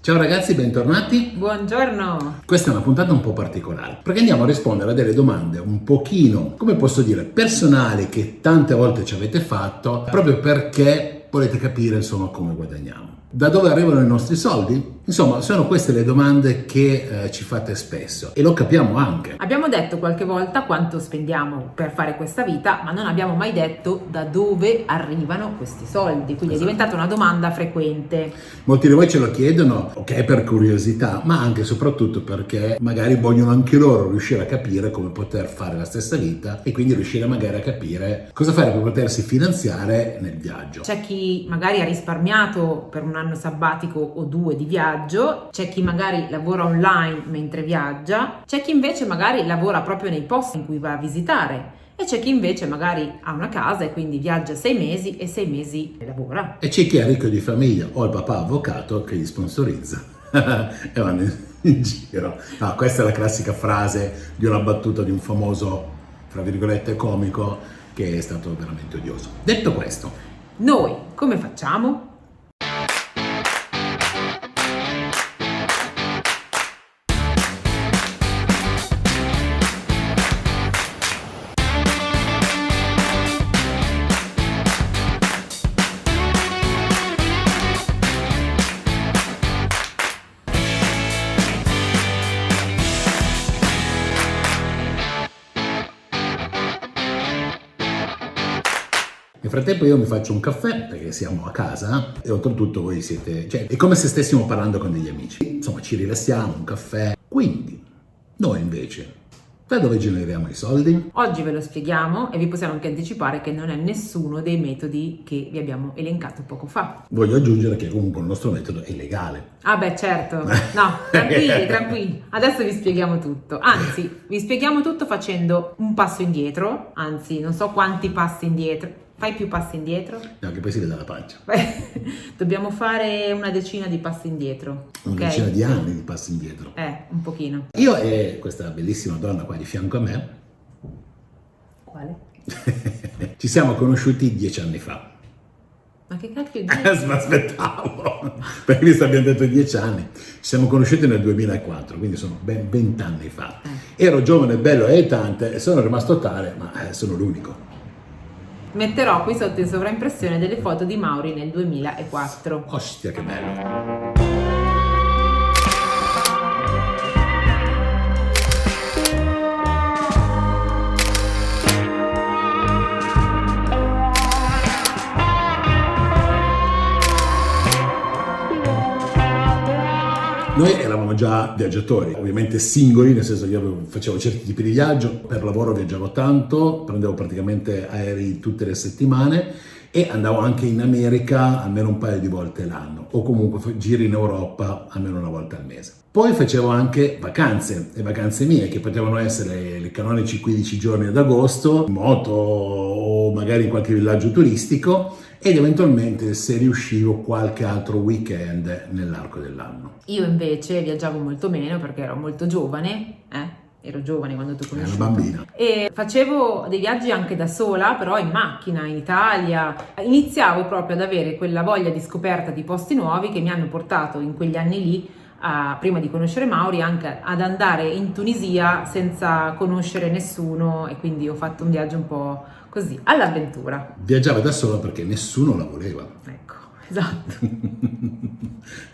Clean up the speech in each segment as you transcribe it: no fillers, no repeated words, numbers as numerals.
Ciao ragazzi, bentornati. Buongiorno. Questa è una puntata un po' particolare, perché andiamo a rispondere a delle domande un pochino, come posso dire, personali che tante volte ci avete fatto, proprio perché volete capire insomma come guadagniamo. Da dove arrivano i nostri soldi? Insomma, sono queste le domande che ci fate spesso e lo capiamo anche. Abbiamo detto qualche volta quanto spendiamo per fare questa vita, ma non abbiamo mai detto da dove arrivano questi soldi, quindi Esatto. È diventata una domanda frequente. Molti di voi ce lo chiedono, ok, per curiosità, ma anche e soprattutto perché magari vogliono anche loro riuscire a capire come poter fare la stessa vita e quindi riuscire magari a capire cosa fare per potersi finanziare nel viaggio. C'è chi magari ha risparmiato per un anno sabbatico o due di viaggio, c'è chi magari lavora online mentre viaggia, c'è chi invece magari lavora proprio nei posti in cui va a visitare. E c'è chi invece magari ha una casa e quindi viaggia 6 mesi e 6 mesi lavora. E c'è chi è ricco di famiglia o il papà avvocato che gli sponsorizza e vanno in giro. No, questa è la classica frase di una battuta di un famoso, tra virgolette, comico che è stato veramente odioso. Detto questo, Noi come facciamo? nel frattempo io mi faccio un caffè perché siamo a casa e oltretutto voi siete, cioè è come se stessimo parlando con degli amici. Insomma, ci rilassiamo, un caffè. Quindi, noi invece, da dove generiamo i soldi? Oggi ve lo spieghiamo e vi possiamo anche anticipare che non è nessuno dei metodi che vi abbiamo elencato poco fa. Voglio aggiungere che comunque il nostro metodo è legale. Ah beh, certo. No, tranquilli. Adesso vi spieghiamo tutto. Anzi, vi spieghiamo tutto facendo un passo indietro. Anzi, non so quanti passi indietro. Fai più passi indietro? No, che poi si vede la pancia. Dobbiamo fare una decina di passi indietro. Una ok? decina di anni di passi indietro. Un pochino. Io e questa bellissima donna qua di fianco a me Quale? ci siamo conosciuti 10 anni fa. Ma che cacchio dici? Ma aspettavo, perché mi abbiamo detto 10 anni. Ci siamo conosciuti nel 2004, quindi sono ben 20 anni fa. Ero giovane, bello e tante e sono rimasto tale, ma sono l'unico. Metterò qui sotto in sovraimpressione delle foto di Mauri nel 2004. Ostia, che bello. Noi eravamo già viaggiatori, ovviamente singoli, nel senso che io facevo certi tipi di viaggio, per lavoro viaggiavo tanto, prendevo praticamente aerei tutte le settimane e andavo anche in America almeno un paio di volte l'anno, o comunque giri in Europa almeno una volta al mese. Poi facevo anche vacanze, le vacanze mie, che potevano essere le canonici 15 giorni ad agosto, in moto o magari in qualche villaggio turistico, ed eventualmente se riuscivo qualche altro weekend nell'arco dell'anno. Io invece viaggiavo molto meno perché ero molto giovane, ero giovane quando tu Era conosci. una bambina. E facevo dei viaggi anche da sola, però in macchina, in Italia. Iniziavo proprio ad avere quella voglia di scoperta di posti nuovi che mi hanno portato in quegli anni lì, prima di conoscere Mauri, anche ad andare in Tunisia senza conoscere nessuno, e quindi ho fatto un viaggio un po' così, all'avventura. Viaggiava da sola perché nessuno la voleva. Ecco, esatto.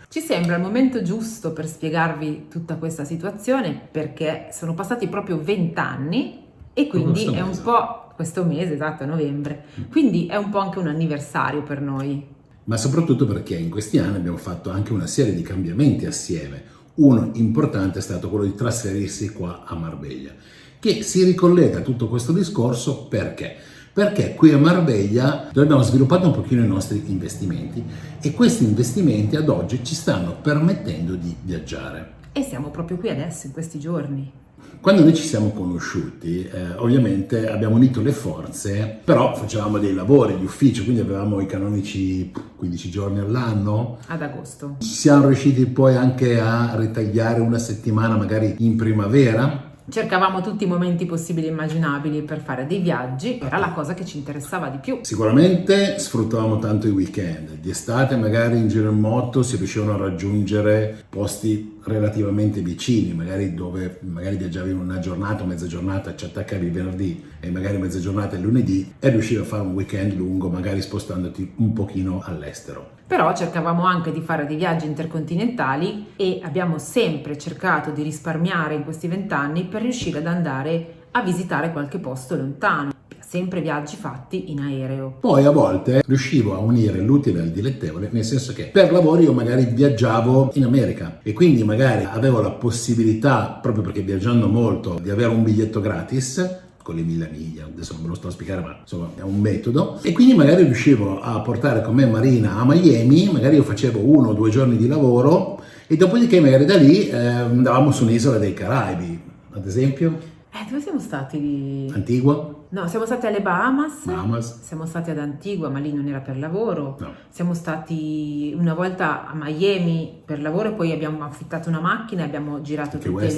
Ci sembra il momento giusto per spiegarvi tutta questa situazione perché sono passati proprio 20 anni e quindi Questo è mese. un po' questo mese, esatto, a novembre, quindi è un po' anche un anniversario per noi. Ma soprattutto perché in questi anni abbiamo fatto anche una serie di cambiamenti assieme. Uno importante è stato quello di trasferirsi qua a Marbella, che si ricollega a tutto questo discorso perché? Perché qui a Marbella noi abbiamo sviluppato un pochino i nostri investimenti e questi investimenti ad oggi ci stanno permettendo di viaggiare. E siamo proprio qui adesso, in questi giorni. Quando noi ci siamo conosciuti, ovviamente abbiamo unito le forze, però facevamo dei lavori di ufficio, quindi avevamo i canonici 15 giorni all'anno. Ad agosto. Siamo riusciti poi anche a ritagliare una settimana magari in primavera, Cercavamo tutti i momenti possibili e immaginabili per fare dei viaggi, era la cosa che ci interessava di più. Sicuramente sfruttavamo tanto i weekend, di estate magari in giro in moto si riuscivano a raggiungere posti relativamente vicini, magari dove magari viaggiavi in una giornata o mezza giornata, ci attaccavi il venerdì e magari mezza giornata il lunedì e riuscivi a fare un weekend lungo, magari spostandoti un pochino all'estero. Però cercavamo anche di fare dei viaggi intercontinentali e abbiamo sempre cercato di risparmiare in questi 20 anni per riuscire ad andare a visitare qualche posto lontano. Sempre viaggi fatti in aereo. Poi a volte riuscivo a unire l'utile al dilettevole, nel senso che per lavoro io magari viaggiavo in America e quindi magari avevo la possibilità, proprio perché viaggiando molto, di avere un biglietto gratis con le 1000 miglia, adesso non me lo sto a spiegare ma insomma è un metodo, e quindi magari riuscivo a portare con me Marina a Miami, magari io facevo 1 o 2 giorni di lavoro e dopodiché magari da lì andavamo su un'isola dei Caraibi, ad esempio. Dove siamo stati? Antigua? No, siamo stati alle Bahamas, Bahamas. Siamo stati ad Antigua, ma lì non era per lavoro. No. Siamo stati una volta a Miami per lavoro, poi abbiamo affittato una macchina e abbiamo girato Key tutte West.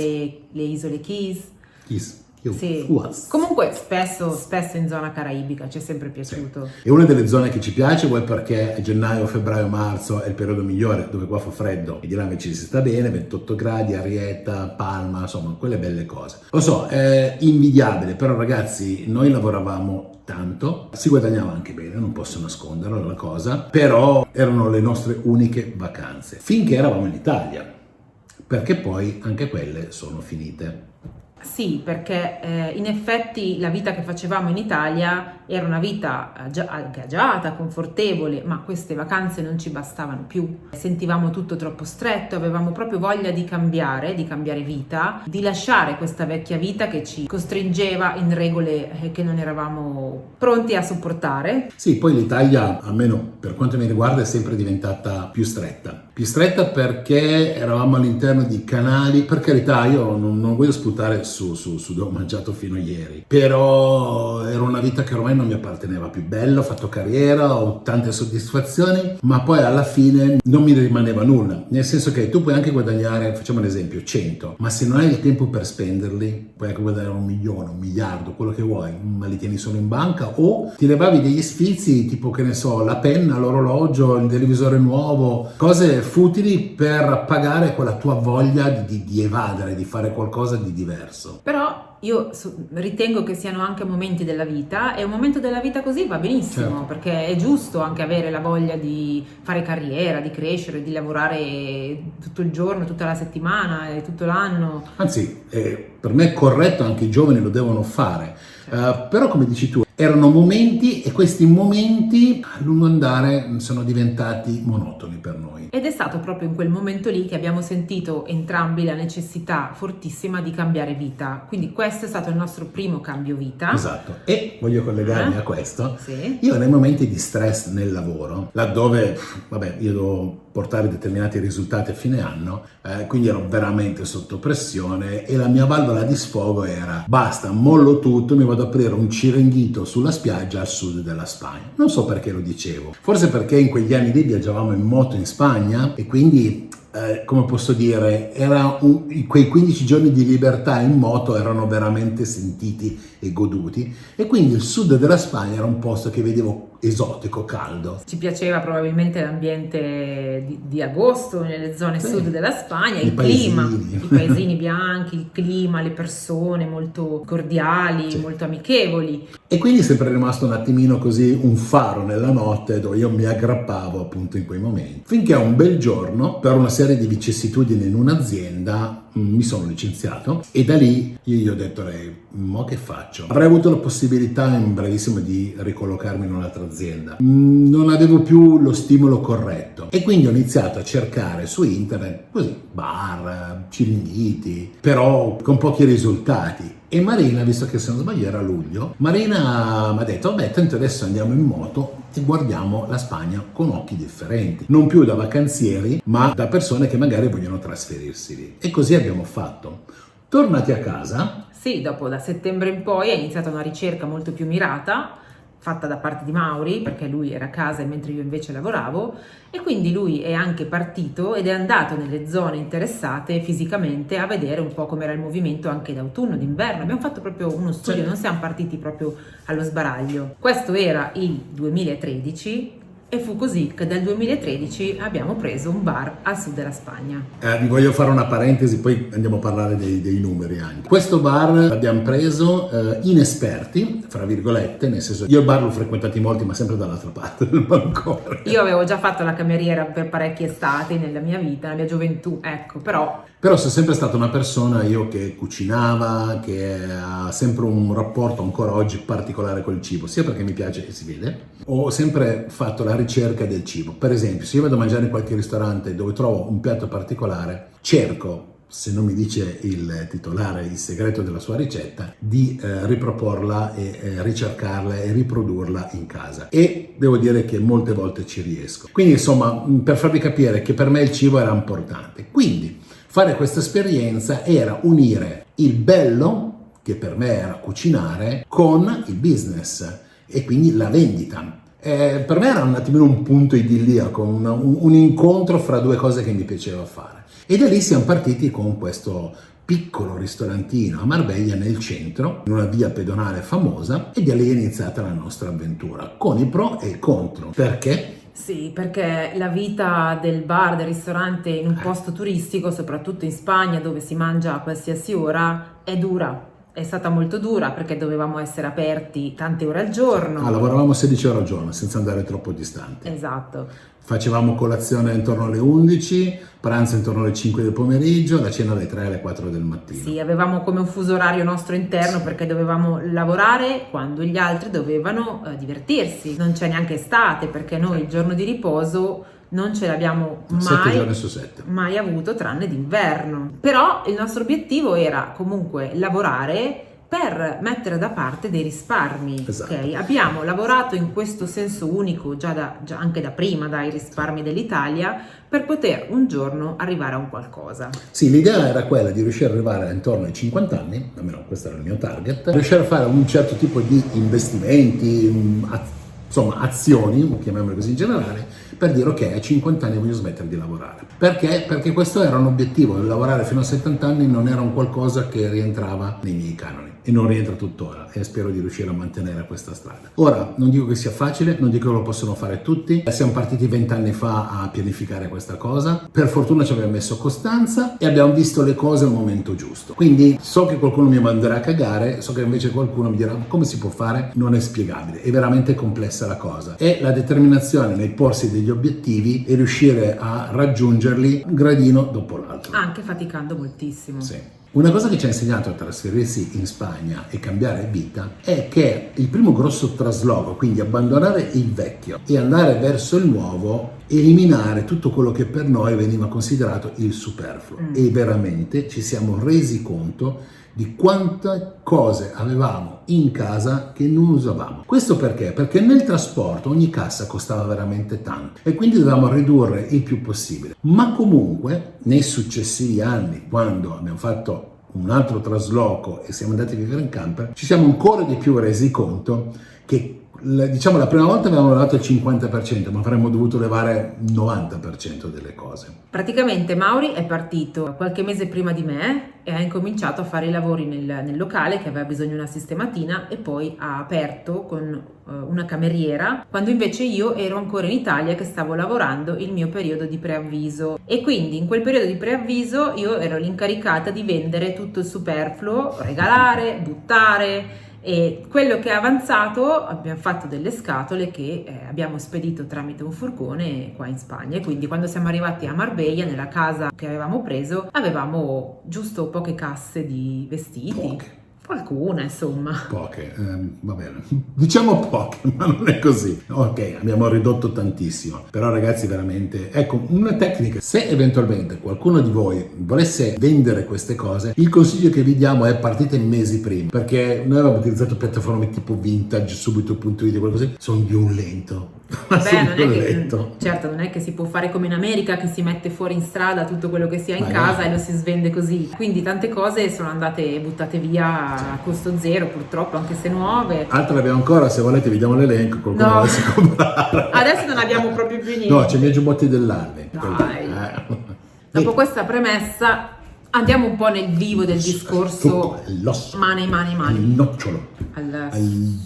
le isole Keys. Kiss. Sì. Was. Comunque spesso in zona caraibica, ci è sempre piaciuto. È una delle zone che ci piace, vuoi perché gennaio, febbraio, marzo è il periodo migliore, dove qua fa freddo e di là invece si sta bene, 28 gradi, Arietta, Palma, insomma, quelle belle cose. Lo so, è invidiabile, però ragazzi, noi lavoravamo tanto, si guadagnava anche bene, non posso nasconderlo la cosa, però erano le nostre uniche vacanze, finché eravamo in Italia, perché poi anche quelle sono finite. Sì, perché in effetti la vita che facevamo in Italia era una vita agiata, confortevole, ma queste vacanze non ci bastavano più. Sentivamo tutto troppo stretto, avevamo proprio voglia di cambiare vita, di lasciare questa vecchia vita che ci costringeva in regole che non eravamo pronti a sopportare. Sì, poi l'Italia, almeno per quanto mi riguarda, è sempre diventata più stretta. Più stretta perché eravamo all'interno di canali, per carità io non voglio sputare su dove ho mangiato fino a ieri, però era una vita che ormai non mi apparteneva più. Bello, ho fatto carriera, ho tante soddisfazioni, ma poi alla fine non mi rimaneva nulla, nel senso che tu puoi anche guadagnare, facciamo un esempio, 100, ma se non hai il tempo per spenderli, puoi anche guadagnare 1 milione, 1 miliardo, quello che vuoi, ma li tieni solo in banca o ti levavi degli sfizi tipo, che ne so, la penna, l'orologio, il televisore nuovo, cose futili per pagare quella tua voglia di evadere, di fare qualcosa di diverso. Però io ritengo che siano anche momenti della vita e un momento della vita così va benissimo, Certo. perché è giusto anche avere la voglia di fare carriera, di crescere, di lavorare tutto il giorno, tutta la settimana e tutto l'anno. Anzi, per me è corretto, anche i giovani lo devono fare, però come dici tu, erano momenti e questi momenti a lungo andare sono diventati monotoni per noi. Ed è stato proprio in quel momento lì che abbiamo sentito entrambi la necessità fortissima di cambiare vita. Quindi questo è stato il nostro primo cambio vita. Esatto, e voglio collegarmi a questo. Sì. Io nei momenti di stress nel lavoro, laddove, vabbè, io devo portare determinati risultati a fine anno, quindi ero veramente sotto pressione e la mia valvola di sfogo era: basta, mollo tutto, mi vado ad aprire un Chiringuito sulla spiaggia al sud della Spagna. Non so perché lo dicevo, forse perché in quegli anni lì viaggiavamo in moto in Spagna e quindi come posso dire, quei 15 giorni di libertà in moto erano veramente sentiti e goduti, e quindi il sud della Spagna era un posto che vedevo esotico, caldo. Ci piaceva probabilmente l'ambiente di agosto nelle zone Sì. sud della Spagna, I il clima, paesini. i paesini bianchi, il clima, le persone molto cordiali, Sì. molto amichevoli. E quindi è sempre rimasto un attimino così un faro nella notte dove io mi aggrappavo appunto in quei momenti. Finché un bel giorno, per una serie di vicissitudini in un'azienda, mi sono licenziato e da lì io gli ho detto a lei: mo che faccio? Avrei avuto la possibilità in brevissimo di ricollocarmi in un'altra azienda. Non avevo più lo stimolo corretto e quindi ho iniziato a cercare su internet così bar, Chiringuiti, però con pochi risultati. E Marina, visto che se non sbaglio era luglio, Marina mi ha detto: vabbè, tanto adesso andiamo in moto e guardiamo la Spagna con occhi differenti, non più da vacanzieri ma da persone che magari vogliono trasferirsi lì. E così abbiamo fatto. Tornati a casa, Sì, dopo da settembre in poi è iniziata una ricerca molto più mirata fatta da parte di Mauri, perché lui era a casa mentre io invece lavoravo, e quindi lui è anche partito ed è andato nelle zone interessate fisicamente a vedere un po' com'era il movimento anche d'autunno, d'inverno. Abbiamo fatto proprio uno studio, non siamo partiti proprio allo sbaraglio. Questo era il 2013 e fu così che dal 2013 abbiamo preso un bar al sud della Spagna. Vi voglio fare una parentesi, poi andiamo a parlare dei numeri anche. Questo bar l'abbiamo preso inesperti, fra virgolette, nel senso, io il bar l'ho frequentati molti, ma sempre dall'altra parte del balcone. Io avevo già fatto la cameriera per parecchie estati nella mia vita, nella mia gioventù, ecco, però sono sempre stata una persona, io, che cucinava, che ha sempre un rapporto ancora oggi particolare col cibo, sia perché mi piace e si vede, ho sempre fatto la ricerca del cibo. Per esempio, se io vado a mangiare in qualche ristorante dove trovo un piatto particolare, cerco, se non mi dice il titolare il segreto della sua ricetta, di riproporla e ricercarla e riprodurla in casa. E devo dire che molte volte ci riesco. Quindi, insomma, per farvi capire che per me il cibo era importante. Quindi, fare questa esperienza era unire il bello, che per me era cucinare, con il business e quindi la vendita. Per me era un attimino un punto idilliaco, un incontro fra due cose che mi piaceva fare. E da lì siamo partiti con questo piccolo ristorantino a Marbella nel centro, in una via pedonale famosa, e da lì è iniziata la nostra avventura, con i pro e i contro. Perché? sì, perché la vita del bar, del ristorante in un posto turistico, soprattutto in Spagna dove si mangia a qualsiasi ora, è dura. È stata molto dura perché dovevamo essere aperti tante ore al giorno. Lavoravamo 16 ore al giorno senza andare troppo distanti. Esatto. Facevamo colazione intorno alle 11, pranzo intorno alle 5 del pomeriggio, la cena alle 3 alle 4 del mattino. Sì, avevamo come un fuso orario nostro interno perché dovevamo lavorare quando gli altri dovevano divertirsi. Non c'è neanche estate perché noi il giorno di riposo non ce l'abbiamo 7 giorni su 7. mai avuto tranne d'inverno. Però il nostro obiettivo era comunque lavorare per mettere da parte dei risparmi. Esatto. Okay? Abbiamo lavorato in questo senso unico già anche da prima dai risparmi dell'Italia per poter un giorno arrivare a un qualcosa. Sì, l'idea era quella di riuscire ad arrivare intorno ai 50 anni, almeno questo era il mio target, riuscire a fare un certo tipo di investimenti, insomma azioni, chiamiamole così in generale, per dire ok, a 50 anni voglio smettere di lavorare. Perché? Perché questo era un obiettivo, lavorare fino a 70 anni non era un qualcosa che rientrava nei miei canoni e non rientra tuttora e spero di riuscire a mantenere questa strada. Ora, non dico che sia facile, non dico che lo possono fare tutti, siamo partiti 20 anni fa a pianificare questa cosa, per fortuna ci abbiamo messo costanza e abbiamo visto le cose al momento giusto. Quindi so che qualcuno mi manderà a cagare, so che invece qualcuno mi dirà come si può fare, non è spiegabile, è veramente complessa la cosa. È la determinazione nel porsi degli obiettivi e riuscire a raggiungerli un gradino dopo l'altro. Anche faticando moltissimo. Sì. Una cosa che ci ha insegnato a trasferirsi in Spagna e cambiare vita è che il primo grosso trasloco, quindi abbandonare il vecchio e andare verso il nuovo, eliminare tutto quello che per noi veniva considerato il superfluo. E veramente ci siamo resi conto di quante cose avevamo in casa che non usavamo. Questo perché? Perché nel trasporto ogni cassa costava veramente tanto e quindi dovevamo ridurre il più possibile. Ma comunque nei successivi anni, quando abbiamo fatto un altro trasloco e siamo andati a vivere in camper, ci siamo ancora di più resi conto che diciamo la prima volta avevamo levato il 50%, ma avremmo dovuto levare il 90% delle cose. Praticamente Mauri è partito qualche mese prima di me e ha incominciato a fare i lavori nel locale che aveva bisogno di una sistematina e poi ha aperto con una cameriera, quando invece io ero ancora in Italia che stavo lavorando il mio periodo di preavviso. E quindi in quel periodo di preavviso io ero l'incaricata di vendere tutto il superfluo, regalare, buttare. E quello che è avanzato abbiamo fatto delle scatole che abbiamo spedito tramite un furgone qua in Spagna, e quindi quando siamo arrivati a Marbella nella casa che avevamo preso avevamo giusto poche casse di vestiti. Qualcuna, insomma. Poche, va bene. Diciamo poche, ma non è così. Ok, abbiamo ridotto tantissimo. Però ragazzi, veramente, ecco, una tecnica. Se eventualmente qualcuno di voi volesse vendere queste cose, il consiglio che vi diamo è partite mesi prima. Perché noi avevamo utilizzato piattaforme tipo Vintage, Subito.it, qualcosa così. Sono di un lento. Beh, non è che, certo, non è che si può fare come in America che si mette fuori in strada tutto quello che si ha in casa e lo si svende così. Quindi tante cose sono andate buttate via a costo zero purtroppo, anche se nuove. Altre abbiamo ancora, se volete vi diamo l'elenco, qualcuno No. volesse comprare. Adesso non abbiamo proprio più niente. No, c'è i miei giubbotti dell'Arley. Dai. Dopo questa premessa andiamo un po' nel vivo del discorso L'osso, mani, il nocciolo, Al-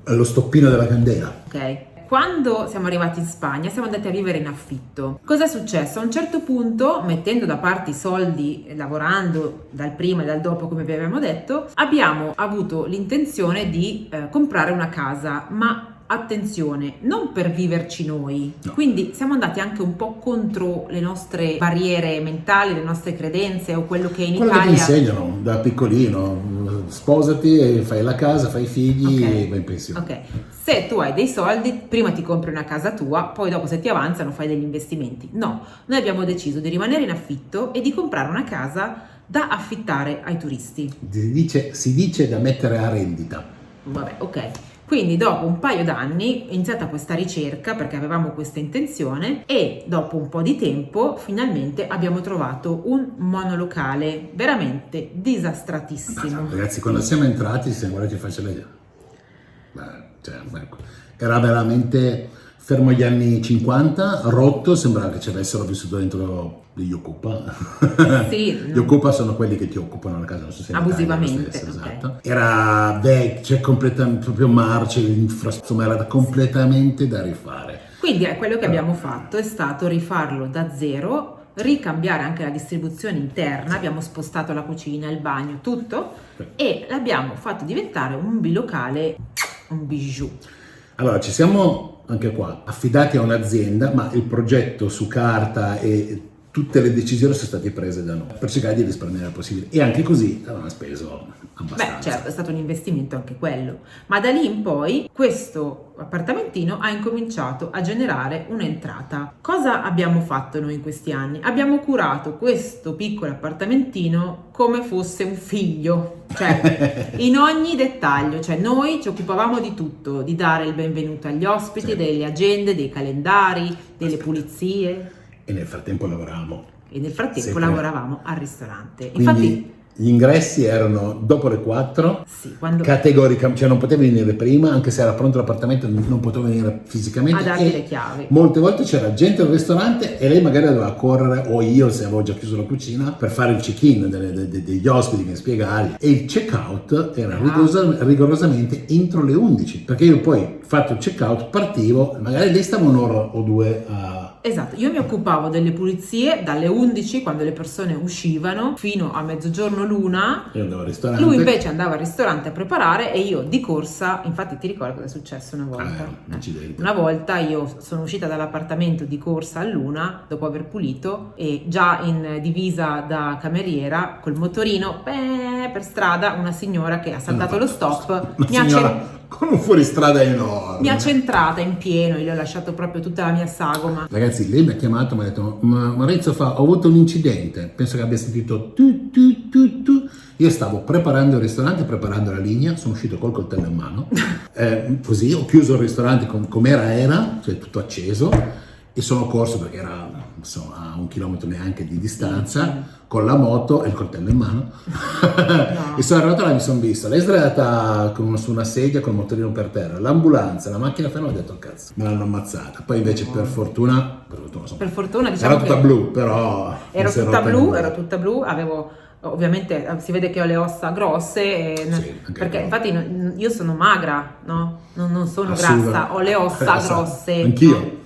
allo stoppino della candela. Ok. Quando siamo arrivati in Spagna siamo andati a vivere in affitto. Cosa è successo? A un certo punto, mettendo da parte i soldi, lavorando dal prima e dal dopo come vi avevamo detto, abbiamo avuto l'intenzione di comprare una casa, ma attenzione, non per viverci noi. No. Quindi siamo andati anche un po' contro le nostre barriere mentali, le nostre credenze o quello che in Quello che ti Italia... insegnano da piccolino, sposati e fai la casa, fai i figli Ok. e vai in pensione. Ok, se tu hai dei soldi, prima ti compri una casa tua, poi dopo se ti avanzano fai degli investimenti. No, noi abbiamo deciso di rimanere in affitto e di comprare una casa da affittare ai turisti. Si dice da mettere a rendita. Vabbè, ok. Quindi dopo un paio d'anni è iniziata questa ricerca perché avevamo questa intenzione e dopo un po' di tempo finalmente abbiamo trovato un monolocale veramente disastratissimo. Ragazzi, quando siamo entrati, se volete facile, era veramente fermo agli anni 50, rotto, sembrava che ci avessero vissuto dentro degli Occupa. Sì, Gli Occupa sono quelli che ti occupano la casa, non so se in Italia è lo abusivamente, stesso, ok. esatto. Era vecchio, completamente, proprio marce, insomma era completamente da rifare. Quindi quello che abbiamo fatto è stato rifarlo da zero, ricambiare anche la distribuzione interna, abbiamo spostato la cucina, il bagno, tutto, e l'abbiamo fatto diventare un bilocale, un bijou. Allora, ci siamo anche qua affidati a un'azienda, ma il progetto su carta e tutte le decisioni sono state prese da noi per cercare di risparmiare il possibile, e anche così avevamo speso abbastanza. Beh, certo, è stato un investimento anche quello, ma da lì in poi questo appartamentino ha incominciato a generare un'entrata. Cosa abbiamo fatto noi in questi anni? Abbiamo curato questo piccolo appartamentino come fosse un figlio, cioè in ogni dettaglio, cioè noi ci occupavamo di tutto, di dare il benvenuto agli ospiti, Sì. delle agende, dei calendari, delle pulizie, E nel frattempo lavoravamo. e nel frattempo Sempre. lavoravamo al ristorante. Quindi Infatti, gli ingressi erano dopo le 4, sì, quando categoricamente, cioè non potevi venire prima, anche se era pronto l'appartamento non potevo venire fisicamente. a darti E le chiavi. molte volte c'era gente al ristorante e lei magari doveva correre, o io se avevo già chiuso la cucina, per fare il check-in degli ospiti, che spiegargli. E il check-out era rigorosamente entro le 11, perché io poi, fatto il check-out, partivo, magari lei stava un'ora o due a... Esatto, io mi occupavo delle pulizie dalle 11 quando le persone uscivano fino a mezzogiorno l'una. Io andavo al ristorante. Lui invece andava al ristorante a preparare e io di corsa, infatti ti ricordi cosa è successo una volta? Incidente. Una volta io sono uscita dall'appartamento di corsa all'una dopo aver pulito e già in divisa da cameriera col motorino per strada una signora che ha saltato lo stop Con un fuoristrada enorme. mi ha centrata in pieno, io le ho lasciato proprio tutta la mia sagoma. Ragazzi, lei mi ha chiamato, mi ha detto: Maurizio, ho avuto un incidente. Penso che abbia sentito tu tu tu tu. Io stavo preparando il ristorante, preparando la linea, sono uscito col coltello in mano. Così ho chiuso il ristorante com'era, cioè tutto acceso, e sono corso perché era insomma a 1 chilometro neanche di distanza, con la moto e il coltello in mano. E sono arrivato là e mi sono visto lei sdraiata su una sedia con il motorino per terra, l'ambulanza, la macchina ferma, ho detto cazzo, me l'hanno ammazzata. Poi invece per fortuna insomma, Per fortuna diciamo era tutta che blu, però ero non si è tutta rotta blu, nulla. ero tutta blu, avevo ovviamente si vede che ho le ossa grosse Sì, anche perché no. infatti io sono magra, no? Non sono Assolutamente. grassa, ho le ossa grosse. Anch'io. no?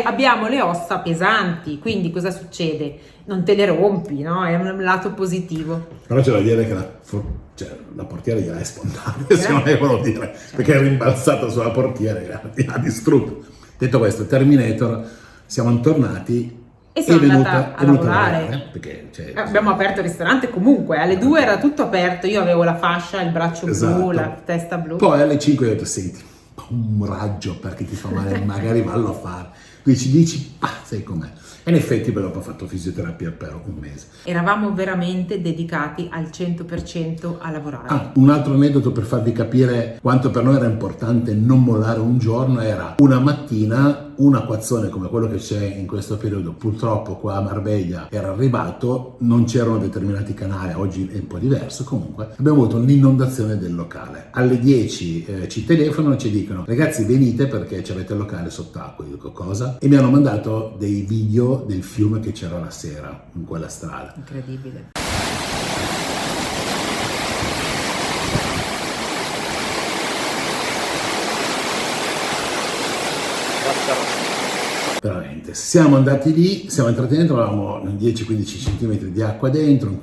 Abbiamo le ossa pesanti, quindi cosa succede? Non te le rompi, no? È un lato positivo. Però c'è da dire che la portiera gliela è spontanea, se non è quello dire, perché è rimbalzata sulla portiera e l'ha distrutto. Detto questo, Terminator, siamo tornati. E sono è venuta andata a venuta lavorare. Perché, Abbiamo aperto il ristorante comunque, alle 2 era tutto aperto, io avevo la fascia, il braccio blu, Esatto. la testa blu. Poi alle 5 ho detto: senti, un raggio perché ti fa male, magari vallo a fare. Dici, sai com'è. E in effetti poi dopo ho fatto fisioterapia per 1 mese. Eravamo veramente dedicati al 100% a lavorare. Un altro aneddoto per farvi capire quanto per noi era importante non mollare un giorno era: una mattina un acquazzone come quello che c'è in questo periodo, purtroppo qua a Marbella era arrivato, non c'erano determinati canali, oggi è un po' diverso, comunque abbiamo avuto un'inondazione del locale. Alle 10 ci telefonano e ci dicono: ragazzi, venite perché ci avete il locale sott'acqua. Io dico: cosa? E mi hanno mandato dei video del fiume che c'era la sera in quella strada. Incredibile. Veramente, siamo andati lì, siamo entrati dentro, avevamo 10-15 cm di acqua dentro,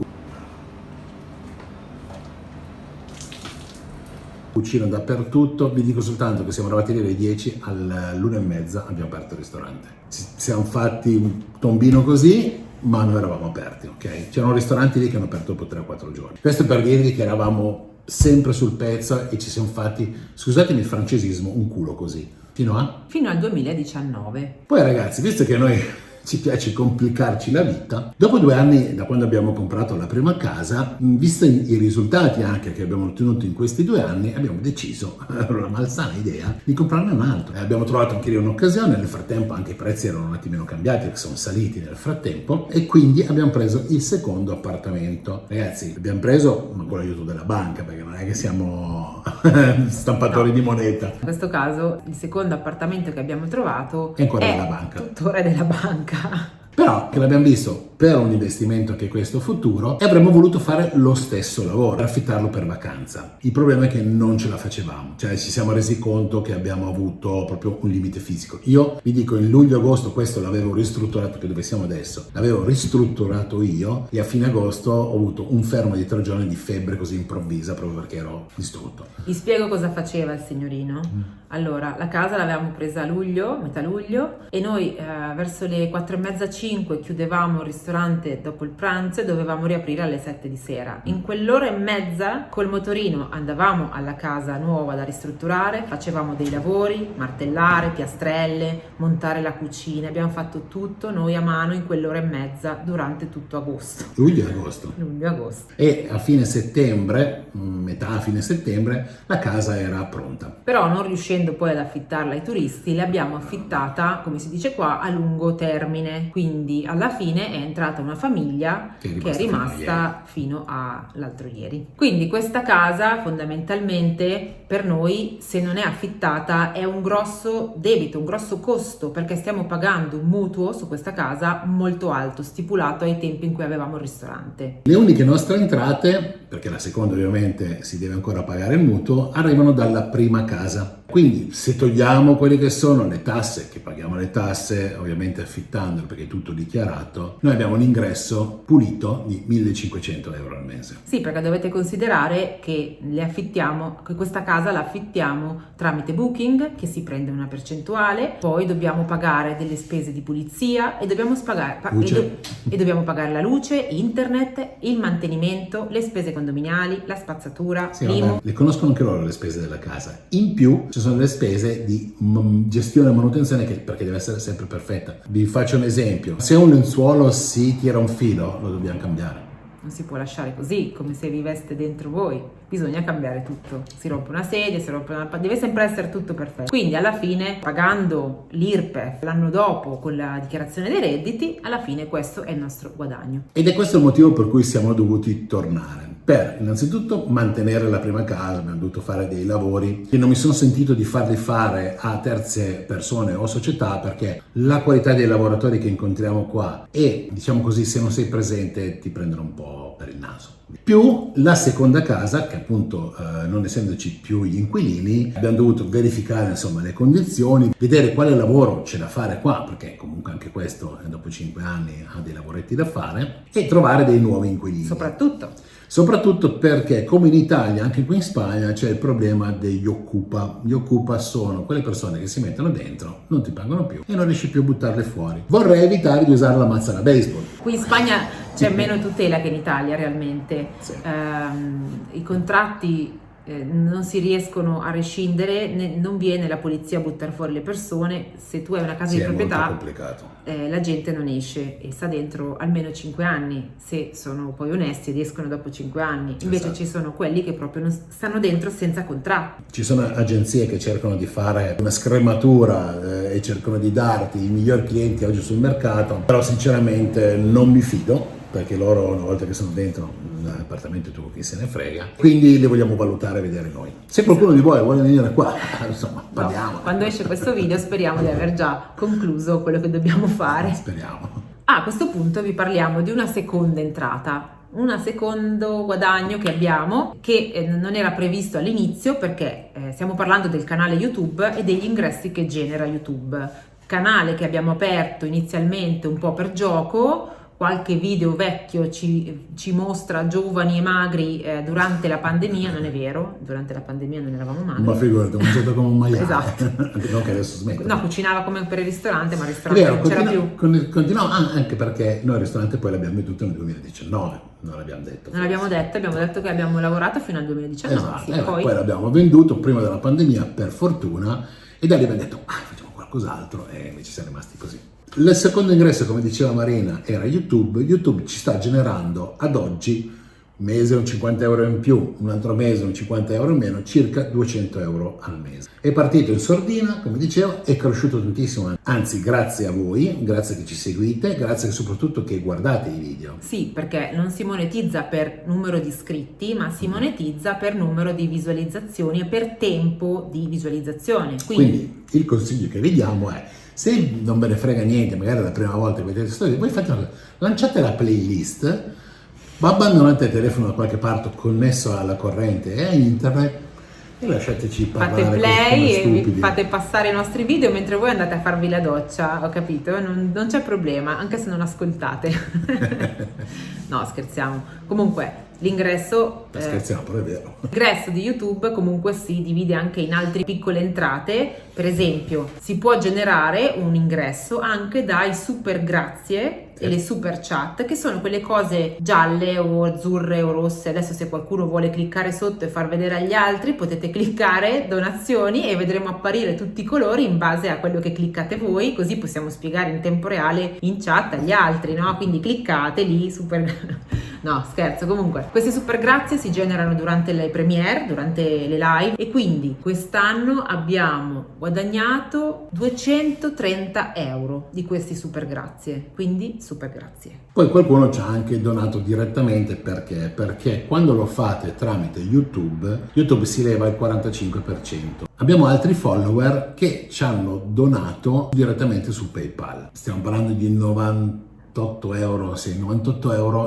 cucina dappertutto. Vi dico soltanto che siamo arrivati lì alle 10, all'1:30 abbiamo aperto il ristorante. Ci siamo fatti un tombino così, ma noi eravamo aperti, ok? C'erano ristoranti lì che hanno aperto dopo 3-4 giorni. Questo per dirvi che eravamo sempre sul pezzo e ci siamo fatti, scusatemi il francesismo, un culo così. Fino al 2019. Poi ragazzi, visto che noi ci piace complicarci la vita, dopo 2 anni da quando abbiamo comprato la prima casa, visto i risultati anche che abbiamo ottenuto in questi 2 anni, abbiamo deciso, una malsana idea, di comprarne un altro. Abbiamo trovato anche lì un'occasione, nel frattempo anche i prezzi erano un attimino cambiati, perché sono saliti nel frattempo, e quindi abbiamo preso il secondo appartamento. Ragazzi, l'abbiamo preso ma con l'aiuto della banca, perché non è che siamo stampatori di moneta. In questo caso il secondo appartamento che abbiamo trovato è ancora della banca. Tuttora della banca. Però che l'abbiamo visto per un investimento che è questo futuro, e avremmo voluto fare lo stesso lavoro, affittarlo per vacanza. Il problema è che non ce la facevamo, cioè ci siamo resi conto che abbiamo avuto proprio un limite fisico. Io vi dico, in luglio-agosto questo l'avevo ristrutturato, che dove siamo adesso, l'avevo ristrutturato io, e a fine agosto ho avuto un fermo di 3 giorni di febbre così improvvisa, proprio perché ero distrutto. Vi spiego cosa faceva il signorino. Allora, la casa l'avevamo presa a luglio, metà luglio, e noi verso le 4:30-5 chiudevamo il ristorante dopo il pranzo e dovevamo riaprire alle 7 di sera. In quell'ora e mezza col motorino andavamo alla casa nuova da ristrutturare, facevamo dei lavori, martellare, piastrelle, montare la cucina. Abbiamo fatto tutto noi a mano in quell'ora e mezza durante tutto agosto. Luglio e agosto. E a fine settembre, fine settembre, la casa era pronta. Però non riuscendo poi ad affittarla ai turisti, l'abbiamo affittata, come si dice qua, a lungo termine. Quindi alla fine è entrata una famiglia che è rimasta fino all'altro ieri. Quindi questa casa fondamentalmente per noi, se non è affittata, è un grosso debito, un grosso costo, perché stiamo pagando un mutuo su questa casa molto alto, stipulato ai tempi in cui avevamo il ristorante. Le uniche nostre entrate, perché la seconda ovviamente si deve ancora pagare il mutuo, arrivano dalla prima casa. Quindi se togliamo quelle che sono le tasse, che paghiamo le tasse ovviamente affittandolo perché è tutto dichiarato, noi abbiamo un ingresso pulito di 1.500 euro al mese. Sì, perché dovete considerare che che questa casa la affittiamo tramite Booking, che si prende una percentuale, poi dobbiamo pagare delle spese di pulizia e dobbiamo pagare la luce, internet, il mantenimento, le spese condominiali, la spazzatura, l'IMU. Le conoscono anche loro le spese della casa. In più ci sono le spese di gestione e manutenzione, perché deve essere sempre perfetta. Vi faccio un esempio: se un lenzuolo si tira un filo, lo dobbiamo cambiare. Non si può lasciare così, come se viveste dentro voi. Bisogna cambiare tutto. Si rompe una sedia, deve sempre essere tutto perfetto. Quindi alla fine, pagando l'IRPEF l'anno dopo con la dichiarazione dei redditi, alla fine questo è il nostro guadagno. Ed è questo il motivo per cui siamo dovuti tornare. Per innanzitutto mantenere la prima casa, abbiamo dovuto fare dei lavori che non mi sono sentito di farli fare a terze persone o società, perché la qualità dei lavoratori che incontriamo qua e, diciamo così, se non sei presente ti prendono un po' per il naso. Più la seconda casa, che appunto non essendoci più gli inquilini, abbiamo dovuto verificare insomma le condizioni, vedere quale lavoro c'è da fare qua, perché comunque anche questo dopo 5 anni ha dei lavoretti da fare, e trovare dei nuovi inquilini. Soprattutto perché, come in Italia, anche qui in Spagna c'è il problema degli occupa. Gli occupa sono quelle persone che si mettono dentro, non ti pagano più e non riesci più a buttarle fuori. Vorrei evitare di usare la mazza da baseball. Qui in Spagna c'è meno tutela che in Italia realmente. Sì. I contratti non si riescono a rescindere, non viene la polizia a buttare fuori le persone. Se tu hai una casa di proprietà, è molto complicato. la gente non esce e sta dentro almeno 5 anni, se sono poi onesti ed escono dopo 5 anni. Invece Esatto. ci sono quelli che proprio non stanno dentro senza contratto. Ci sono agenzie che cercano di fare una scrematura e cercano di darti i migliori clienti oggi sul mercato, però sinceramente non mi fido, perché loro una volta che sono dentro l'appartamento tu chi se ne frega, quindi li vogliamo valutare e vedere noi. Se qualcuno di voi vuole venire qua, insomma, parliamo. No, quando esce questo video speriamo di aver già concluso quello che dobbiamo fare. Speriamo. A questo punto vi parliamo di una seconda entrata, un secondo guadagno che abbiamo, che non era previsto all'inizio perché stiamo parlando del canale YouTube e degli ingressi che genera YouTube. Canale che abbiamo aperto inizialmente un po' per gioco. Qualche video vecchio ci mostra giovani e magri durante la pandemia, non è vero, durante la pandemia non eravamo magri. Ma figurati, ho mangiato come un maiale. Esatto. Non che adesso smetto. No, cucinava come per il ristorante, ma il È ristorante vero, non c'era più. continuiamo anche perché noi il ristorante poi l'abbiamo venduto nel 2019, non l'abbiamo detto. Non l'abbiamo detto, abbiamo detto che abbiamo lavorato fino al 2019. Esatto, Sì, poi l'abbiamo venduto prima della pandemia per fortuna e da lì abbiamo detto facciamo qualcos'altro e invece siamo rimasti così. Il secondo ingresso, come diceva Marina, era YouTube. YouTube ci sta generando ad oggi, mese un 50 euro in più, un altro mese un 50 euro in meno, circa 200 euro al mese. È partito in sordina, come dicevo, è cresciuto tantissimo, anzi grazie a voi, grazie che ci seguite, grazie soprattutto che guardate i video. Sì, perché non si monetizza per numero di iscritti, ma si monetizza per numero di visualizzazioni e per tempo di visualizzazione. Quindi il consiglio che vi diamo è: se non ve ne frega niente, magari è la prima volta che vedete storie, voi lanciate la playlist, abbandonate il telefono da qualche parte connesso alla corrente e a internet e lasciateci parlare. Fate play e stupidi. vi fate passare i nostri video mentre voi andate a farvi la doccia, ho capito? Non c'è problema, anche se non ascoltate. No, scherziamo. Comunque, l'ingresso... Scherziamo, però è vero. L'ingresso di YouTube comunque si divide anche in altre piccole entrate. Per esempio, si può generare un ingresso anche dai super grazie e le super chat, che sono quelle cose gialle o azzurre o rosse. Adesso se qualcuno vuole cliccare sotto e far vedere agli altri, potete cliccare donazioni e vedremo apparire tutti i colori in base a quello che cliccate voi, così possiamo spiegare in tempo reale in chat agli altri, no? Quindi cliccate lì, super... No, scherzo. Comunque, queste super grazie si generano durante le premiere, durante le live, e quindi quest'anno abbiamo guadagnato 230 euro di questi super grazie, quindi super grazie. Poi qualcuno ci ha anche donato direttamente perché quando lo fate tramite YouTube si leva il 45%. Abbiamo altri follower che ci hanno donato direttamente su PayPal. Stiamo parlando di 98 euro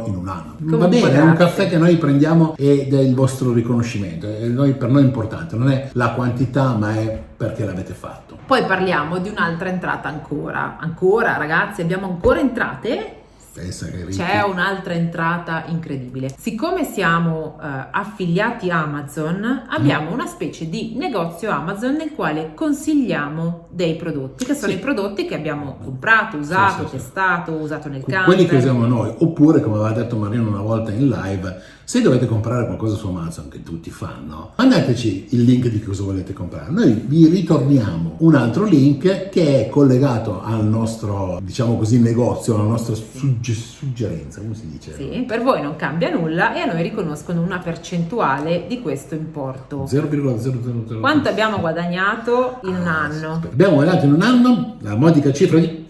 in un anno. Comunque, va bene, grazie. È un caffè che noi prendiamo ed è il vostro riconoscimento. Per noi è importante, non è la quantità, ma è perché l'avete fatto. Poi parliamo di un'altra entrata ancora ragazzi, abbiamo ancora entrate. Pensa che ricchi. C'è un'altra entrata incredibile. Siccome siamo affiliati Amazon, abbiamo una specie di negozio Amazon nel quale consigliamo dei prodotti, che sono Sì. i prodotti che abbiamo comprato, usato, Sì. testato, usato nel camper. Quelli che usiamo noi, oppure come aveva detto Marino una volta in live, se dovete comprare qualcosa su Amazon, che tutti fanno, mandateci il link di cosa volete comprare. Noi vi ritorniamo un altro link che è collegato al nostro, diciamo così, negozio, alla nostra suggerenza, come si dice? Sì, per voi non cambia nulla e a noi riconoscono una percentuale di questo importo. 0,000. Quanto abbiamo guadagnato in un anno? Abbiamo guadagnato in un anno la modica cifra di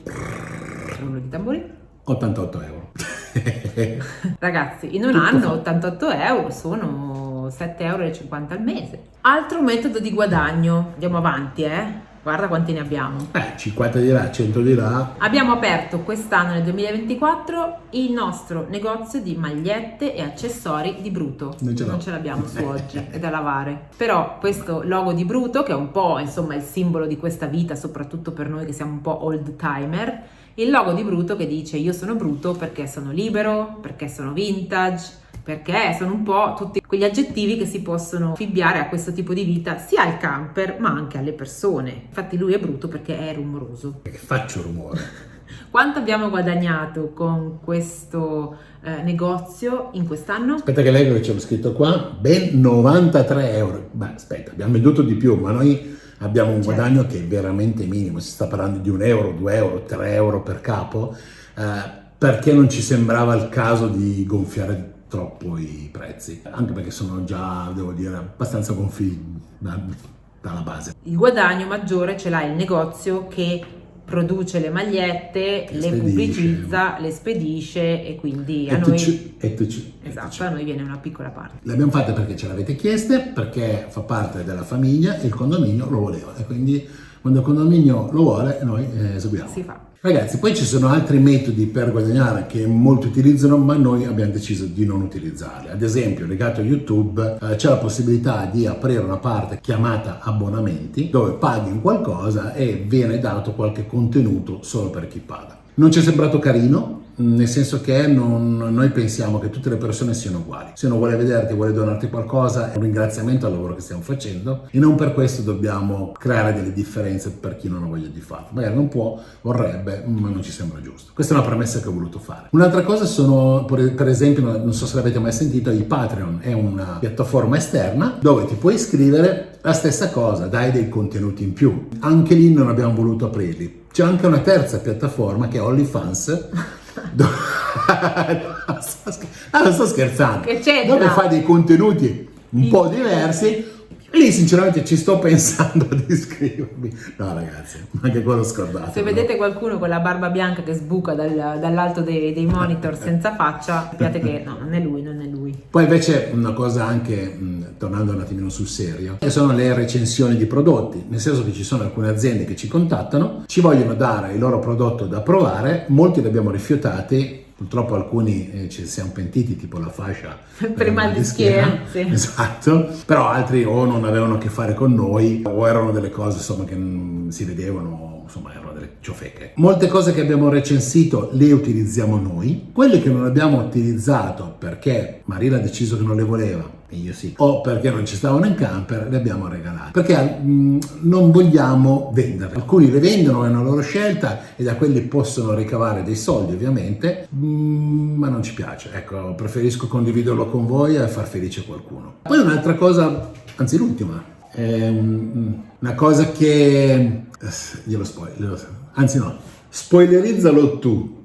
Rullo di tamburi. 88 euro. Ragazzi, in un Tutto anno fa. 88 euro sono 7,50 euro al mese. Altro metodo di guadagno, andiamo avanti, guarda quanti ne abbiamo. 50 di là, 100 di là. Abbiamo aperto quest'anno, nel 2024, il nostro negozio di magliette e accessori di Bruto. Non ce l'abbiamo su oggi, è da lavare. Però questo logo di Bruto, che è un po' insomma il simbolo di questa vita, soprattutto per noi che siamo un po' old timer, il logo di Bruto che dice io sono Bruto perché sono libero, perché sono vintage, perché sono un po' tutti quegli aggettivi che si possono affibbiare a questo tipo di vita sia al camper ma anche alle persone. Infatti lui è Bruto perché è rumoroso. Perché faccio rumore. Quanto abbiamo guadagnato con questo negozio in quest'anno? Aspetta che leggo che c'è scritto qua, ben 93 euro. Beh, aspetta, abbiamo venduto di più, ma noi abbiamo un Certo. guadagno che è veramente minimo, si sta parlando di 1 euro, 2 euro, 3 euro per capo, perché non ci sembrava il caso di gonfiare troppo i prezzi, anche perché sono già, devo dire, abbastanza gonfi dalla base. Il guadagno maggiore ce l'ha il negozio che produce le magliette, Che le spedisce. pubblicizza, le spedisce e quindi a E noi, esatto, a noi viene una piccola parte. le abbiamo fatte perché ce l'avete chieste, perché fa parte della famiglia e il condominio lo voleva, e quindi quando il condominio lo vuole noi eseguiamo. Si fa. Ragazzi, poi ci sono altri metodi per guadagnare che molti utilizzano, ma noi abbiamo deciso di non utilizzarli. Ad esempio, legato a YouTube, c'è la possibilità di aprire una parte chiamata abbonamenti, dove paghi un qualcosa e viene dato qualche contenuto solo per chi paga. Non ci è sembrato carino, nel senso che noi pensiamo che tutte le persone siano uguali. Se uno vuole vederti, vuole donarti qualcosa, è un ringraziamento al lavoro che stiamo facendo e non per questo dobbiamo creare delle differenze per chi non ha voglia di farlo. Magari non può, vorrebbe, ma non ci sembra giusto. Questa è una premessa che ho voluto fare. Un'altra cosa sono, per esempio, non so se l'avete mai sentito, i Patreon è una piattaforma esterna dove ti puoi iscrivere la stessa cosa, dai dei contenuti in più. Anche lì non abbiamo voluto aprirli. C'è anche una terza piattaforma che è OnlyFans. Non sto scherzando. Che c'entra? Dove fai dei contenuti un po' diversi. Lì sinceramente ci sto pensando ad iscrivermi. No ragazzi, anche quello scordato. Se vedete qualcuno con la barba bianca che sbuca dall'alto dei monitor senza faccia, sappiate che no, non è lui, non è lui. Poi invece una cosa anche, tornando un attimino sul serio, che sono le recensioni di prodotti, nel senso che ci sono alcune aziende che ci contattano, ci vogliono dare il loro prodotto da provare, molti li abbiamo rifiutati. Purtroppo alcuni ci siamo pentiti, tipo la fascia Per il mal di schiena, sì. Esatto, però altri o non avevano a che fare con noi o erano delle cose insomma che si vedevano, insomma erano delle ciofeche. Molte cose che abbiamo recensito le utilizziamo noi, quelle che non abbiamo utilizzato perché Marina ha deciso che non le voleva e io sì, o perché non ci stavano in camper, le abbiamo regalate perché non vogliamo venderle. Alcuni le vendono, è una loro scelta e da quelli possono ricavare dei soldi ovviamente, ma non ci piace, ecco, preferisco condividerlo con voi e far felice qualcuno. Poi un'altra cosa, anzi l'ultima, è una cosa che anzi no, spoilerizzalo tu.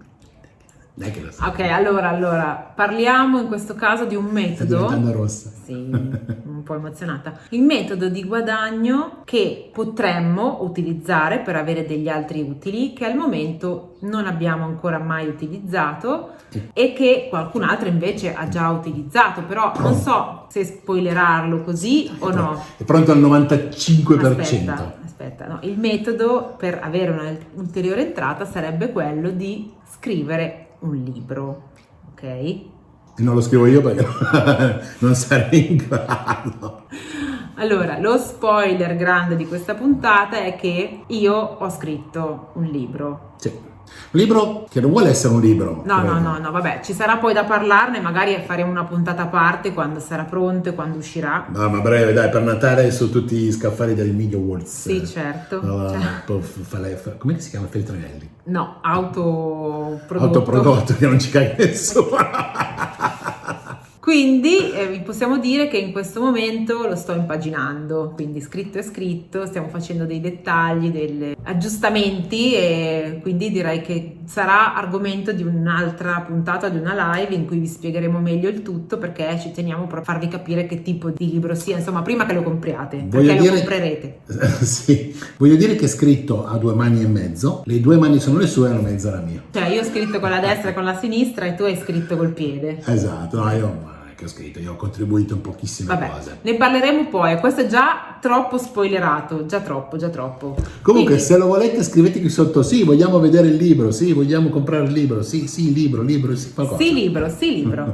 Dai che lo sai. Ok, allora, parliamo in questo caso di un Sta metodo. diventando rossa. Sì, un po' emozionata. Il metodo di guadagno che potremmo utilizzare per avere degli altri utili che al momento non abbiamo ancora mai utilizzato e che qualcun altro invece ha già utilizzato, però non so se spoilerarlo così o no. È pronto al 95%. Aspetta, no. Il metodo per avere un'ulteriore entrata sarebbe quello di scrivere un libro, ok? E non lo scrivo io perché non sarei in grado. Allora, lo spoiler grande di questa puntata è che io ho scritto un libro. Sì. Un libro che non vuole essere un libro. No, vabbè, ci sarà poi da parlarne, magari faremo una puntata a parte quando sarà pronto e quando uscirà. No, ma breve, dai, per Natale su tutti gli scaffali del Media Awards. Sì, certo. Come si chiama? Feltrinelli. No, autoprodotto. Autoprodotto, che non ci caga nessuno. Quindi vi possiamo dire che in questo momento lo sto impaginando, quindi scritto è scritto, stiamo facendo dei dettagli, degli aggiustamenti e quindi direi che sarà argomento di un'altra puntata, di una live in cui vi spiegheremo meglio il tutto perché ci teniamo proprio a farvi capire che tipo di libro sia, insomma prima che lo compriate, perché lo comprerete. Sì, voglio dire che è scritto a 2 mani e mezzo, le 2 mani sono le sue e una mezza la mia. Cioè io ho scritto con la destra e con la sinistra e tu hai scritto col piede. Esatto, no, io che ho scritto, io ho contribuito in pochissime cose. Ne parleremo poi, questo è già troppo spoilerato, già troppo. Comunque, quindi, se lo volete scrivete qui sotto, sì, vogliamo vedere il libro, sì, vogliamo comprare il libro, sì, libro, sì, qualcosa. Sì, libro,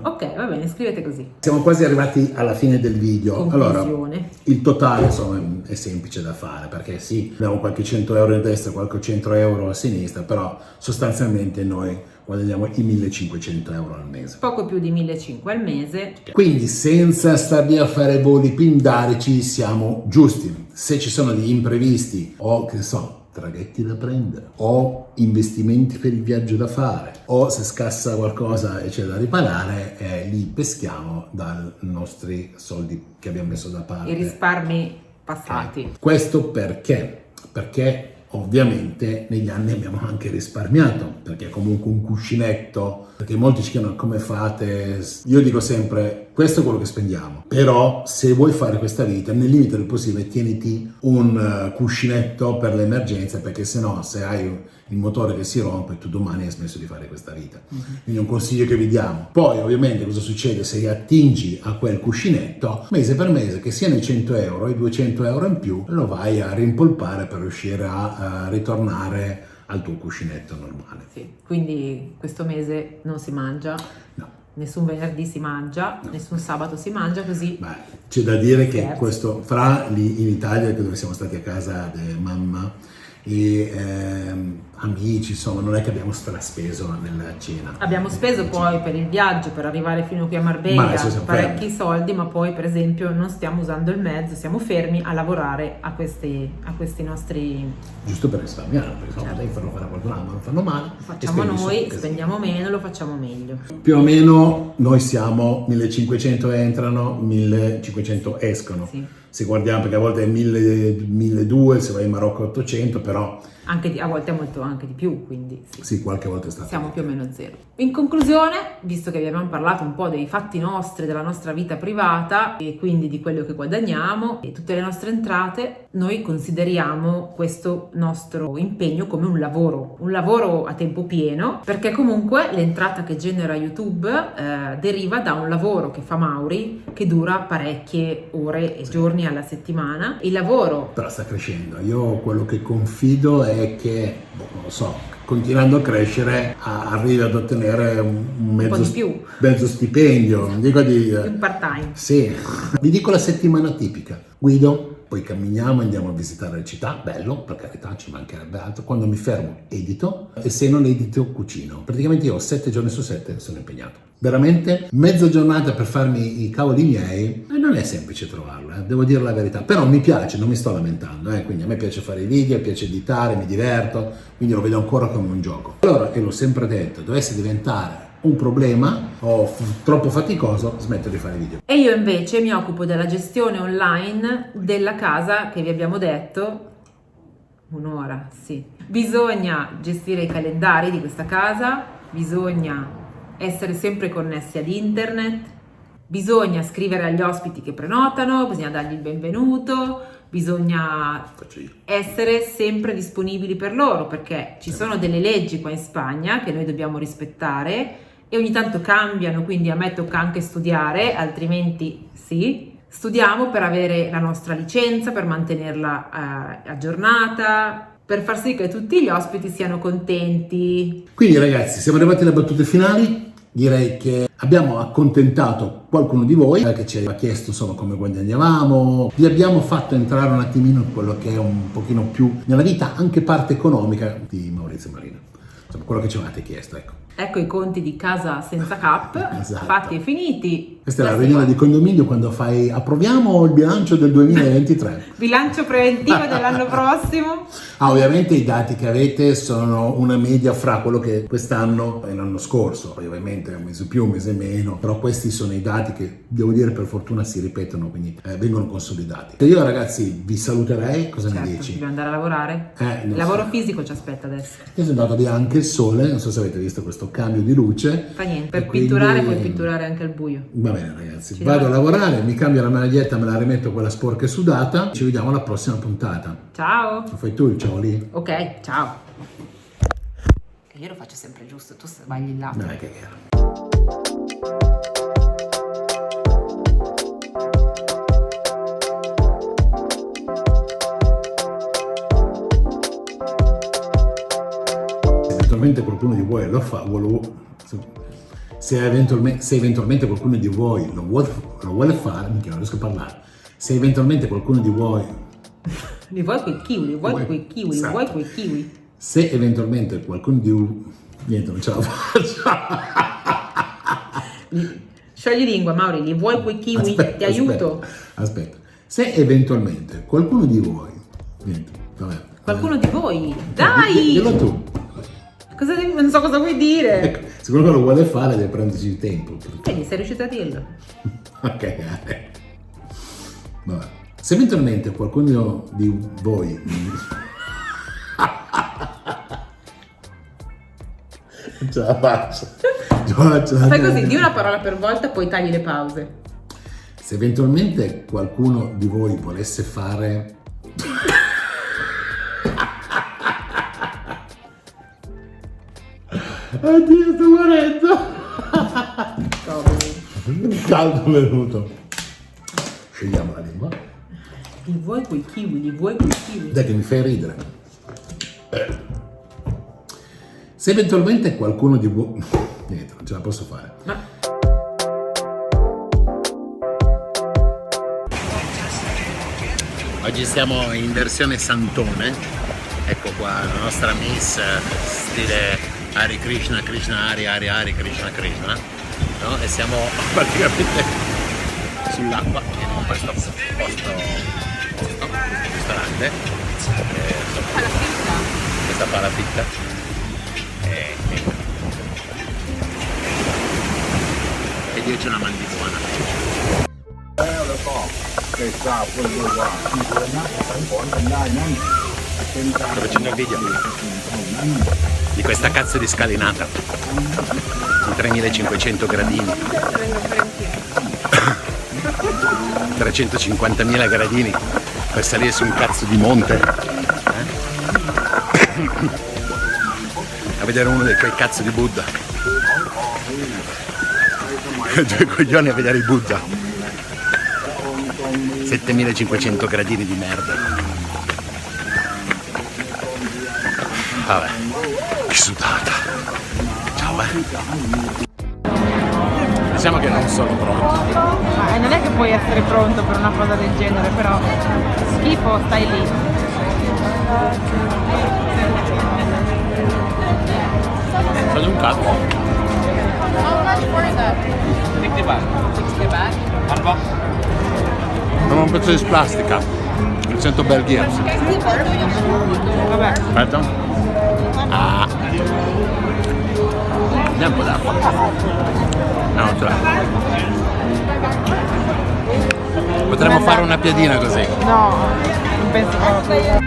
ok, va bene, scrivete così. Siamo quasi arrivati alla fine del video. Conclusione. Allora, il totale insomma è semplice da fare, perché sì, abbiamo qualche 100 euro a destra, qualche 100 euro a sinistra, però sostanzialmente noi guadagniamo i 1500 euro al mese. Poco più di 1500 al mese. Quindi senza star lì a fare voli pindarici siamo giusti. Se ci sono degli imprevisti o che so, traghetti da prendere o investimenti per il viaggio da fare o se scassa qualcosa e c'è da riparare, li peschiamo dai nostri soldi che abbiamo messo da parte. I risparmi passati. Questo perché? Perché ovviamente negli anni abbiamo anche risparmiato, perché comunque un cuscinetto, perché molti ci chiedono come fate, io dico sempre questo è quello che spendiamo, però se vuoi fare questa vita nel limite del possibile tieniti un cuscinetto per le emergenze, perché sennò se hai il motore che si rompe tu domani hai smesso di fare questa vita. Quindi è un consiglio che vi diamo. Poi ovviamente cosa succede se attingi a quel cuscinetto mese per mese, che siano i 100 euro i 200 euro in più, lo vai a rimpolpare per riuscire a ritornare al tuo cuscinetto normale. Sì, quindi questo mese non si mangia, No. nessun venerdì si mangia, nessun sabato si mangia, così. Beh, c'è da dire che Scherzo. questo fra lì in Italia, dove siamo stati a casa di mamma e amici, insomma, non è che abbiamo straspeso nella cena. Abbiamo speso poi per il viaggio, per arrivare fino qui a Ma Marbella, adesso siamo parecchi fermi. soldi, ma poi per esempio non stiamo usando il mezzo, siamo fermi a lavorare a questi nostri. Giusto per risparmiare, perché Certo. sai farlo fare a qualcun altro, non fanno male. Facciamo e spendi su, noi, che spendiamo meno, lo facciamo meglio. più o meno noi siamo 1500 entrano, 1500 escono. Sì. Se guardiamo, perché a volte è 1200, se vai in Marocco 800, però A volte è molto anche di più, quindi sì. sì, qualche volta è stato. Siamo più o meno zero. In conclusione, visto che vi abbiamo parlato un po' dei fatti nostri, della nostra vita privata e quindi di quello che guadagniamo e tutte le nostre entrate, noi consideriamo questo nostro impegno come un lavoro a tempo pieno, perché comunque l'entrata che genera YouTube deriva da un lavoro che fa Mauri, che dura parecchie ore e giorni alla settimana. Il lavoro Però sta crescendo. Io quello che confido è che, non lo so, continuando a crescere arrivi ad ottenere un po' di più. mezzo stipendio, non dico di. un part-time. Sì, vi dico la settimana tipica. Guido, poi camminiamo, andiamo a visitare le città, bello, per carità, ci mancherebbe altro. Quando mi fermo edito e se non edito cucino. Praticamente io 7 giorni su 7 sono impegnato. Veramente mezza giornata per farmi i cavoli miei, e non è semplice trovarlo, devo dire la verità. Però mi piace, non mi sto lamentando, quindi a me piace fare i video, mi piace editare, mi diverto, quindi lo vedo ancora come un gioco. Allora, e l'ho sempre detto, dovesse diventare un problema o troppo faticoso, smetto di fare video. E io invece mi occupo della gestione online della casa che vi abbiamo detto. Un'ora, sì. Bisogna gestire i calendari di questa casa, bisogna essere sempre connessi ad internet, bisogna scrivere agli ospiti che prenotano, bisogna dargli il benvenuto, bisogna Faccio io. essere sempre disponibili per loro, perché ci sono delle leggi qua in Spagna che noi dobbiamo rispettare e ogni tanto cambiano, quindi a me tocca anche studiare, altrimenti sì. Studiamo per avere la nostra licenza, per mantenerla aggiornata, per far sì che tutti gli ospiti siano contenti. Quindi ragazzi, siamo arrivati alle battute finali. Direi che abbiamo accontentato qualcuno di voi che ci ha chiesto insomma come guadagnavamo, vi abbiamo fatto entrare un attimino in quello che è un pochino più nella vita, anche parte economica di Maurizio Marino, insomma quello che ci avete chiesto, ecco. Ecco i conti di casa senza cap, Esatto. fatti e finiti. Questa è la riunione di condominio quando fai approviamo il bilancio del 2023. Bilancio preventivo dell'anno prossimo. Ovviamente i dati che avete sono una media fra quello che quest'anno e l'anno scorso, poi ovviamente un mese più, un mese meno, però questi sono i dati che devo dire per fortuna si ripetono, quindi vengono consolidati. Io ragazzi vi saluterei, cosa Certo, ne dici? dobbiamo andare a lavorare. Non Il lavoro so. fisico ci aspetta adesso. Io sono andato via anche il sole, non so se avete visto questo cambio di luce. Fa niente, per E quindi- pitturare puoi pitturare anche al buio. Va bene ragazzi, Ci vado a vediamo. lavorare, mi cambio la maglietta, me la rimetto quella sporca e sudata, ci vediamo alla prossima puntata. Ciao. Lo fai tu il ciao lì? Ok, ciao. Io lo faccio sempre giusto, tu sbagli il lato. Dai che era. Eventualmente qualcuno di voi lo fa, se eventualmente qualcuno di voi lo vuole fare, minchia, non riesco a parlare. Se eventualmente qualcuno di voi, Li vuoi quei kiwi, li vuoi quei kiwi, li Esatto. vuoi quei kiwi. se eventualmente qualcuno di voi, niente, non ce la faccio. Sciogli lingua, Mauri, li vuoi quei kiwi? Ti aiuto. Aspetta, se eventualmente qualcuno di voi, niente, vabbè. Qualcuno di voi, dai! Dillo tu. Non so cosa vuoi dire. Ecco, se qualcuno lo vuole fare deve prendersi il tempo. Vedi, sei riuscito a dirlo. Ok, vabbè. Se eventualmente qualcuno di voi ce la faccio. Fai così, di una parola per volta, poi tagli le pause. Se eventualmente qualcuno di voi volesse fare oddio, sto morendo. Il caldo è venuto. Scegliamo la lingua. Li vuoi coi kiwi, li vuoi coi kiwi. Dai che mi fai ridere. Se eventualmente qualcuno di voi... Niente, non ce la posso fare. Ma Oggi siamo in versione Santone. Ecco qua la nostra Miss stile Hare Krishna, Krishna Hare, Hare Hare, Krishna Krishna. No? E siamo praticamente sull'acqua in questo ristorante. Questa palafitta. E Dio ce la mandi buona. แล้วก็ได้ทราบเรื่องด้วยว่าที่เดือนนักสังขรณ์กันได้นั้นเป็นการ Sto facendo il video เท่านั้น di questa cazzo di scalinata di 3500 gradini, 350.000 gradini per salire su un cazzo di monte, a vedere uno di quei cazzo di Buddha, due coglioni a vedere il Buddha, 7500 gradini di merda. Vabbè, che sudata. Ciao, Diciamo che non sono pronto. Ma non è che puoi essere pronto per una cosa del genere, però schifo, stai lì. Fai un cazzo. How much for that? 60 baht. 60 baht? Sono un pezzo di plastica. Mi sento Bell Gears. Vabbè. Aspetta. Ah. Dai un po' d'acqua. No, non ce l'ha. Potremmo fare una piadina così. No, non penso proprio.